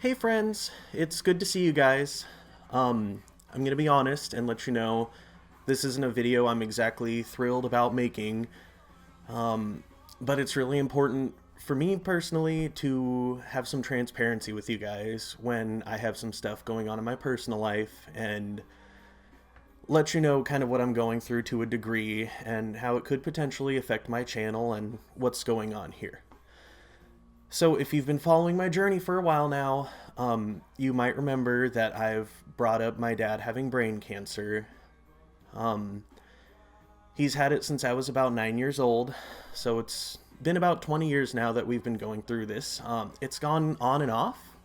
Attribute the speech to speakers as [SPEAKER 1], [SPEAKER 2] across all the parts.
[SPEAKER 1] Hey friends, it's good to see you guys. I'm gonna be honest and let you know this isn't a video I'm exactly thrilled about making, but it's really important for me personally to have some transparency with you guys when I have some stuff going on in my personal life and let you know kind of what I'm going through to a degree and how it could potentially affect my channel and what's going on here. So, if you've been following my journey for a while now, you might remember that I've brought up my dad having brain cancer. Um, he's had it since I was about 9 years old, so it's been about 20 years now that we've been going through this. It's gone on and off.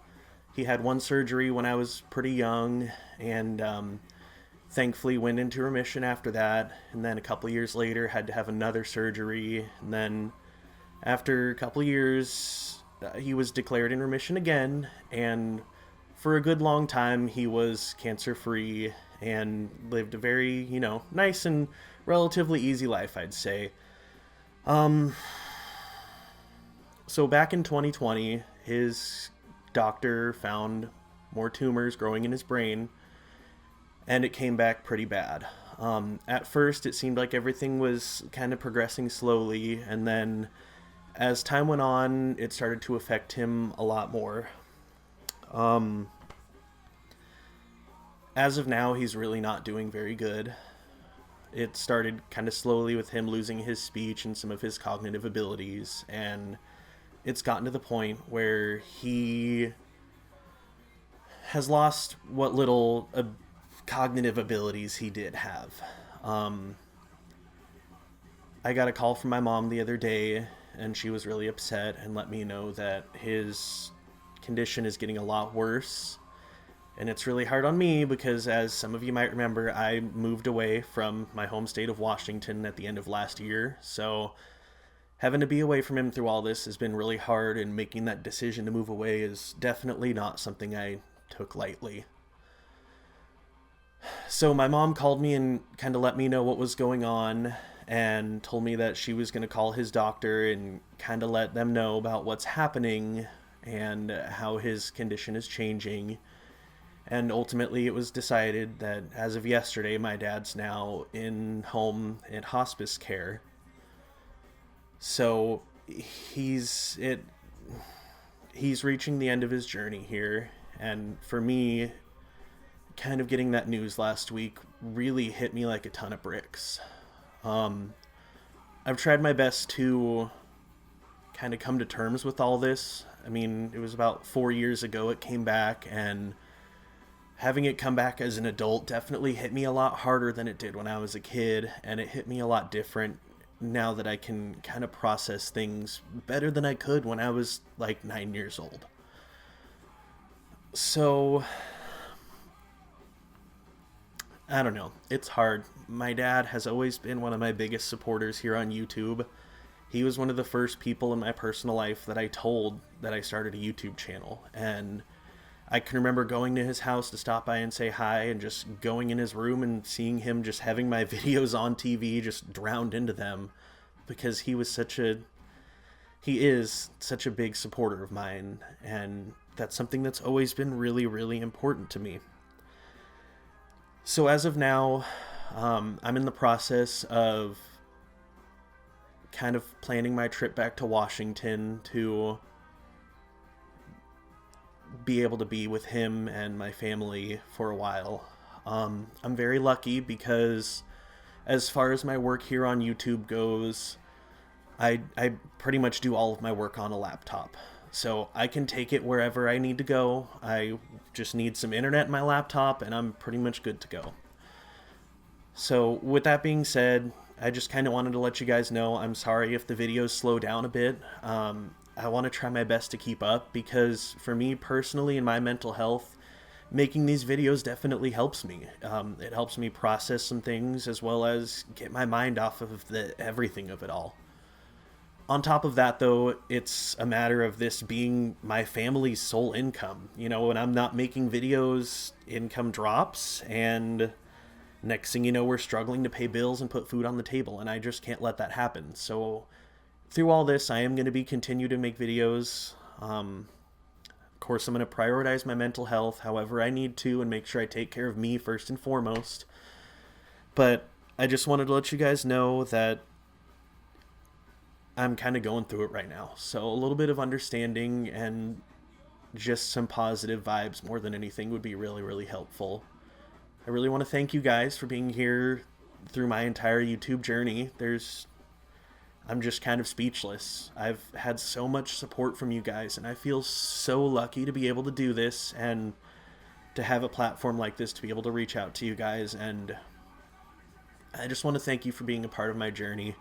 [SPEAKER 1] He had one surgery when I was pretty young, and thankfully went into remission after that. And then a couple years later, had to have another surgery, and then after a couple years, he was declared in remission again, and for a good long time, he was cancer free and lived a very, nice and relatively easy life, I'd say. Um, so back in 2020, his doctor found more tumors growing in his brain, and it came back pretty bad. At first, it seemed like everything was kind of progressing slowly, and then as time went on, it started to affect him a lot more. Um, as of now, he's really not doing very good. It started kind of slowly with him losing his speech and some of his cognitive abilities, and it's gotten to the point where he has lost what little cognitive abilities he did have. Um, I got a call from my mom the other day, and she was really upset and let me know that his condition is getting a lot worse. And it's really hard on me because, as some of you might remember, I moved away from my home state of Washington at the end of last year. So, having to be away from him through all this has been really hard, and making that decision to move away is definitely not something I took lightly. So my mom called me and kind of let me know what was going on and told me that she was going to call his doctor and kind of let them know about what's happening and how his condition is changing. And ultimately, it was decided that as of yesterday, my dad's now in home and hospice care. So he's it he's reaching the end of his journey here, and for me, kind of getting that news last week really hit me like a ton of bricks. Um, I've tried my best to kind of come to terms with all this. I mean, it was about 4 years ago it came back, and having it come back as an adult definitely hit me a lot harder than it did when I was a kid, and it hit me a lot different now that I can kind of process things better than I could when I was like 9 years old. So, I don't know. It's hard. My dad has always been one of my biggest supporters here on YouTube. He was one of the first people in my personal life that I told that I started a YouTube channel. And I can remember going to his house to stop by and say hi, and just going in his room and seeing him just having my videos on TV, just drowned into them, because he is such a big supporter of mine, and that's something that's always been really, really important to me. So as of now, I'm in the process of kind of planning my trip back to Washington to be able to be with him and my family for a while. I'm very lucky because, as far as my work here on YouTube goes, I pretty much do all of my work on a laptop. So I can take it wherever I need to go. I just need some internet in my laptop, and I'm pretty much good to go. So with that being said, I just kind of wanted to let you guys know I'm sorry if the videos slow down a bit. I want to try my best to keep up, because for me personally and my mental health, making these videos definitely helps me. It helps me process some things as well as get my mind off of the everything of it all. On top of that, though, it's a matter of this being my family's sole income. When I'm not making videos, income drops, and next thing you know, we're struggling to pay bills and put food on the table, and I just can't let that happen. So through all this, I am going to continue to make videos. Of course, I'm going to prioritize my mental health however I need to and make sure I take care of me first and foremost. But I just wanted to let you guys know that I'm kind of going through it right now. So a little bit of understanding and just some positive vibes more than anything would be really, really helpful. I really want to thank you guys for being here through my entire YouTube journey. I'm just kind of speechless. I've had so much support from you guys, and I feel so lucky to be able to do this and to have a platform like this to be able to reach out to you guys. And I just want to thank you for being a part of my journey.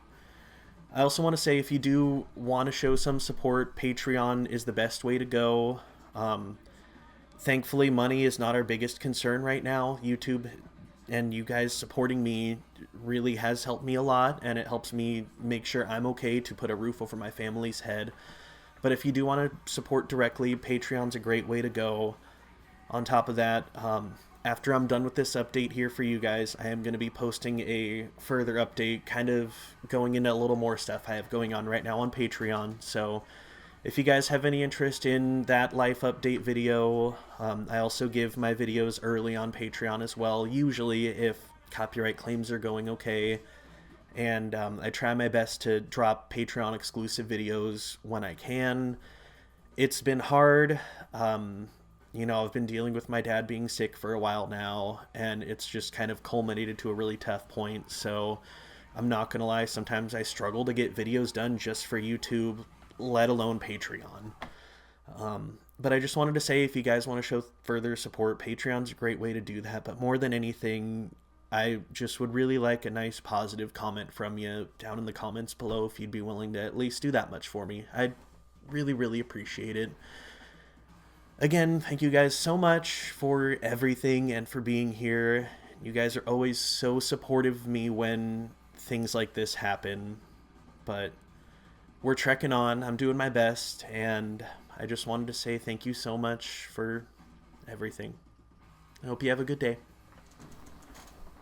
[SPEAKER 1] I also want to say, if you do want to show some support, Patreon is the best way to go. Thankfully, money is not our biggest concern right now. YouTube and you guys supporting me really has helped me a lot, and it helps me make sure I'm okay to put a roof over my family's head. But if you do want to support directly, Patreon's a great way to go. On top of that, after I'm done with this update here for you guys, I am going to be posting a further update, kind of going into a little more stuff I have going on right now on Patreon. So if you guys have any interest in that life update video, I also give my videos early on Patreon as well, usually if copyright claims are going okay. And I try my best to drop Patreon exclusive videos when I can. It's been hard. I've been dealing with my dad being sick for a while now, and it's just kind of culminated to a really tough point. So I'm not going to lie, sometimes I struggle to get videos done just for YouTube, let alone Patreon. But I just wanted to say, if you guys want to show further support, Patreon's a great way to do that. But more than anything, I just would really like a nice positive comment from you down in the comments below if you'd be willing to at least do that much for me. I'd really, really appreciate it. Again, thank you guys so much for everything and for being here. You guys are always so supportive of me when things like this happen. But we're trekking on. I'm doing my best, and I just wanted to say thank you so much for everything. I hope you have a good day.